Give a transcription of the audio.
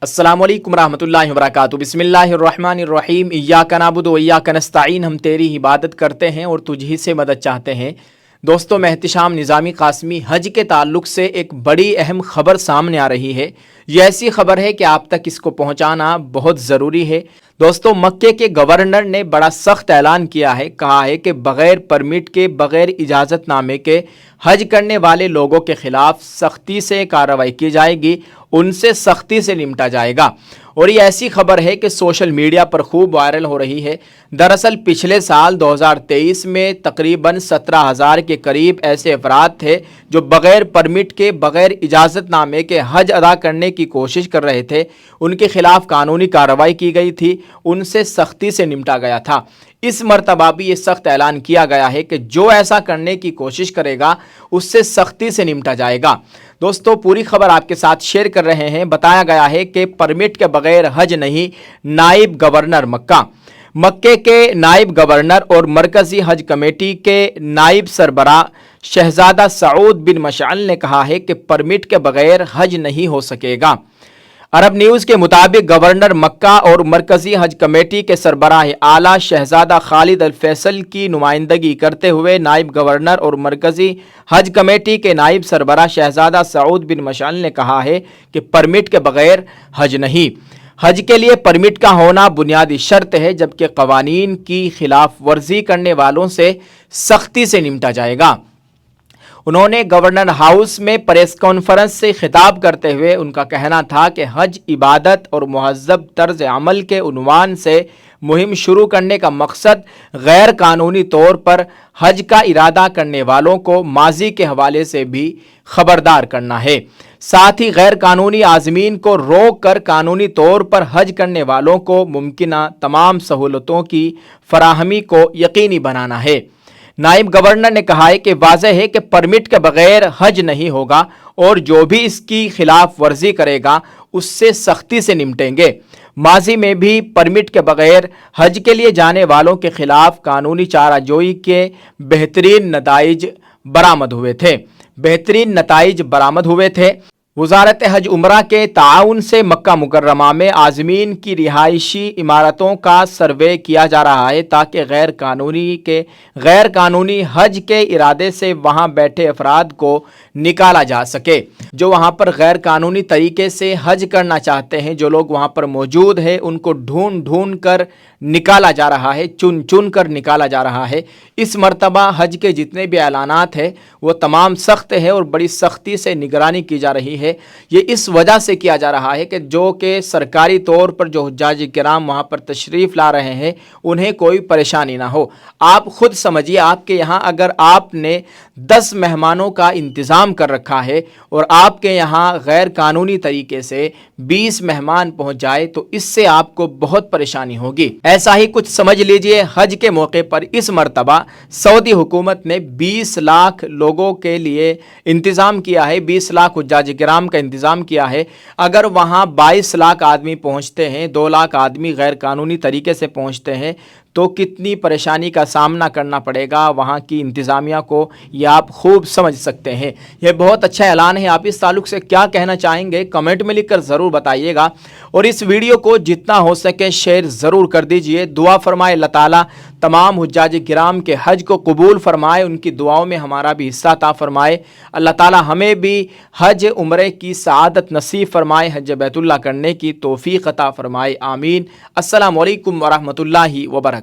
अस्सलामु अलैकुम रहमतुल्लाहि व बरकातुहू। बिस्मिल्लाहिर्रहमानिर्रहीम। इय्याका नअबुदु व इय्याका नस्तईन। हम तेरी इबादत करते हैं और तुझी से मदद चाहते हैं। दोस्तों, मैं एहतिशाम निज़ामी कासमी हज के ताल्लुक़ से एक बड़ी अहम ख़बर सामने आ रही है। ये ऐसी ख़बर है कि आप तक इसको पहुँचाना बहुत ज़रूरी है। दोस्तों, मक्के के गवर्नर ने बड़ा सख्त ऐलान किया है, कहा है कि बग़ैर परमिट के, बग़ैर इजाज़तनामे के हज करने वाले लोगों के ख़िलाफ़ सख्ती से कार्रवाई की जाएगी, उनसे सख्ती से निपटा जाएगा। और ये ऐसी खबर है कि सोशल मीडिया पर खूब वायरल हो रही है। दरअसल पिछले साल 2023 में तकरीबन 17,000 के करीब ऐसे अफराद थे जो बग़ैर परमिट के, बग़ैर इजाज़तनामे के हज अदा करने की कोशिश कर रहे थे। उनके ख़िलाफ़ कानूनी कार्रवाई की गई थी, उनसे सख्ती से निपटा गया था। इस मरतबा भी ये सख्त ऐलान किया गया है कि जो ऐसा करने की कोशिश करेगा उससे सख्ती से निपटा जाएगा। दोस्तों, पूरी खबर आपके साथ शेयर कर रहे हैं। बताया गया है कि परमिट के बगैर हज नहीं। नायब गवर्नर मक्के के नायब गवर्नर और मरकज़ी हज कमेटी के नायब सरबराह शहजादा सऊद बिन मशअल ने कहा है कि परमिट के बगैर हज नहीं हो सकेगा। अरब न्यूज़ के मुताबिक गवर्नर मक्का और मरकज़ी हज कमेटी के सरबराह आला शहजादा खालिद अल फैसल की नुमाइंदगी करते हुए नायब गवर्नर और मरकज़ी हज कमेटी के नायब सरबराह शहजादा सऊद बिन मशअल ने कहा है कि परमिट के बगैर हज नहीं। हज के लिए परमिट का होना बुनियादी शर्त है, जबकि कवानीन की खिलाफ वर्जी करने वालों से सख्ती से निपटा जाएगा। उन्होंने गवर्नर हाउस में प्रेस कॉन्फ्रेंस से खिताब करते हुए उनका कहना था कि हज इबादत और मुहज़्ज़ब तर्ज अमल के उन्वान से मुहिम शुरू करने का मकसद गैर कानूनी तौर पर हज का इरादा करने वालों को माजी के हवाले से भी खबरदार करना है। साथ ही गैर कानूनी आज़मीन को रोक कर कानूनी तौर पर हज करने वालों को मुमकिना तमाम सहूलतों की फराहमी को यकीनी बनाना है। नायब गवर्नर ने कहा है कि वाज़ेह है कि परमिट के बगैर हज नहीं होगा और जो भी इसकी खिलाफ वर्जी करेगा उससे सख्ती से निपटेंगे। माजी में भी परमिट के बगैर हज के लिए जाने वालों के खिलाफ कानूनी चाराजोई के बेहतरीन नताइज बरामद हुए थे। वज़ारत हज उमरा के ताउन से मक्का मुकर्रमा में आज़मीन की रिहायशी इमारतों का सर्वे किया जा रहा है ताकि गैर कानूनी हज के इरादे से वहां बैठे अफराद को निकाला जा सके। जो वहां पर गैर कानूनी तरीके से हज करना चाहते हैं, जो लोग वहां पर मौजूद हैं, उनको ढूंढ कर निकाला जा रहा है, चुन कर निकाला जा रहा है। इस मरतबा हज के जितने भी ऐलानात हैं वो तमाम सख्त है और बड़ी सख्ती से निगरानी की जा रही है। ये इस वजह से किया जा रहा है कि जो कि सरकारी तौर पर जो हुज्जाज किराम वहाँ पर तशरीफ़ ला रहे हैं उन्हें कोई परेशानी ना हो। आप ख़ुद समझिए, आपके यहाँ अगर आपने 10 मेहमानों का इंतज़ाम कर रखा है और आपके यहाँ गैर कानूनी तरीके से 20 मेहमान पहुँच जाए तो इससे आपको बहुत परेशानी होगी। ऐसा ही कुछ समझ लीजिए। हज के मौके पर इस मरतबा सऊदी हुकूमत ने 20 लाख लोगों के लिए इंतज़ाम किया है, 20 लाख हुज्जाज किराम का इंतज़ाम किया है। अगर वहाँ 22 लाख आदमी पहुँचते हैं, 2 लाख आदमी गैर कानूनी तरीके से पहुँचते हैं तो कितनी परेशानी का सामना करना पड़ेगा वहाँ की इंतज़ामिया को, ये आप खूब समझ सकते हैं। यह बहुत अच्छा ऐलान है। आप इस ताल्लुक़ से क्या कहना चाहेंगे कमेंट में लिखकर ज़रूर बताइएगा और इस वीडियो को जितना हो सके शेयर ज़रूर कर दीजिए। दुआ फरमाए अल्लाह ताला तमाम हुज्जाज किराम के हज को कबूल फरमाए, उनकी दुआओं में हमारा भी हिस्सा अता फरमाए। अल्लाह ताला हमें भी हज उम्रे की सआदत नसीब फरमाए, हज बैतुल्लाह करने की तौफीक अता फरमाए। आमीन। अस्सलामु अलैकुम व रहमतुल्लाहि व बरकातुहू।